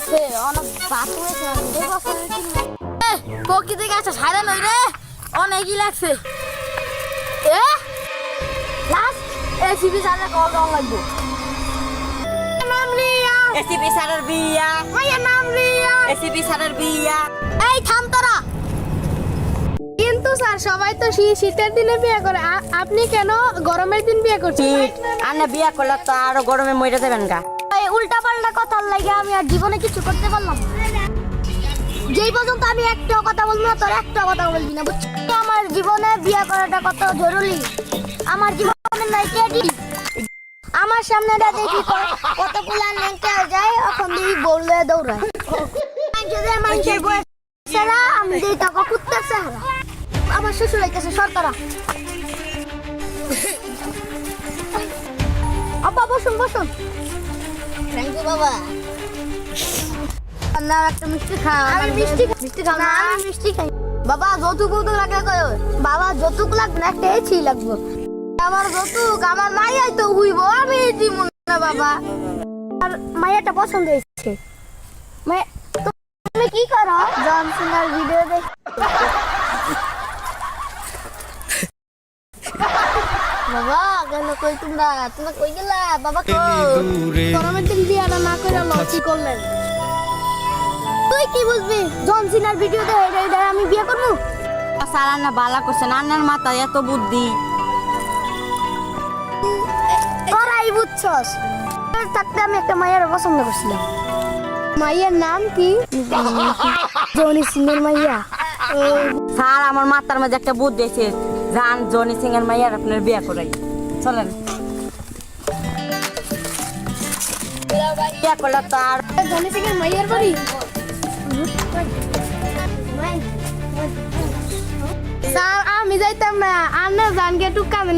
আছে অনেক বাথরুমে প্রকৃতি গাছে সারা নই রে অনেকই লাগছে এ লাস্ট এসিবি সারা কল রং লাগবো নাম রিয়া এসিপি স্যারের বিয়া মায়ের নাম রিয়া এসিপি স্যারের বিয়া এই থাম তোরা কিন্তু স্যার সবাই তো শীতের দিনে বিয়ে করে আপনি কেন গরমের দিন বিয়ে করছেন? ঠিক আন্না বিয়া করলে তো আরো গরমে মরে যাবেন গা। এই উল্টা পাল্টা কথা লাগে আমি আর জীবনে কিছু করতে পারলাম না। যেই পর্যন্ত আমি একটা কথা বলবো না তোর একটা কথা বলবি না বুঝছিস? আমার জীবনে বিয়ে করাটা কত জরুরি আমার জীবনে নাই কেডি আমার সামনে দেখি কতগুলা নেংটা যায় এখন দেখি বললে দৌড়ায় যদি মানুষের বয়স সেরা আমি যেই টাকা কুত্তেছে আমার শ্বশুর হইতেছে সরকারা আব্বা বসুন বসুন থ্যাংক ইউ বাবা না একটা মিষ্টি খাও আমি মিষ্টি খাও না আমি মিষ্টি খাই বাবা যতটুকু লাগে কয় বাবা যতটুকু লাগবে না একটা এসি লাগবে আমার যতটুক আমার মাইয়াই তো হইব আমি দিব না বাবা আর মাইয়াটা পছন্দ হয়েছে মাইয়া তুমি কি করো জন সিনার ভিডিও দেখ বাবা গেল কই তোমরা কই গেলা বাবা কই গরমের দিন বিয়েটা না করে লসি করলেন। তুই কি বুঝবি জন সিনার ভিডিও দে এটা আমি বিয়ে করব স্যার আন্না বালা করছেন আন্নার মাথায় এত বুদ্ধি তোরাই বুঝছস থাকতে আমি একটা মায়ের পছন্দ করছিলাম মাইয়ের নাম কি? জনি সিংয়ের মাইয়া স্যার আমার মাথার মধ্যে একটা বুদ্ধি এসে জান জনি সিং এর মাইয়ার আপনার বিয়া করাই চলেন বিয়া করলে তো আর জনি সিং এর মাইয়ের বাড়ি স্যার আমি যাইতাম না আর না জানকে একটু কামে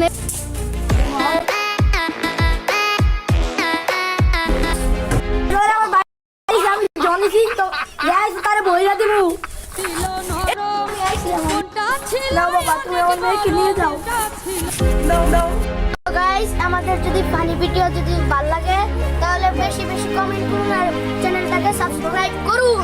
জনি সিং তো তারে বইরা দিব নাও বাবা তুমি আমার মেয়েকে নিয়ে যাও নাও গাইস আমাদের যদি ফানি ভিডিও যদি ভালো লাগে তাহলে বেশি বেশি কমেন্ট করুন আর চ্যানেলটাকে সাবস্ক্রাইব করুন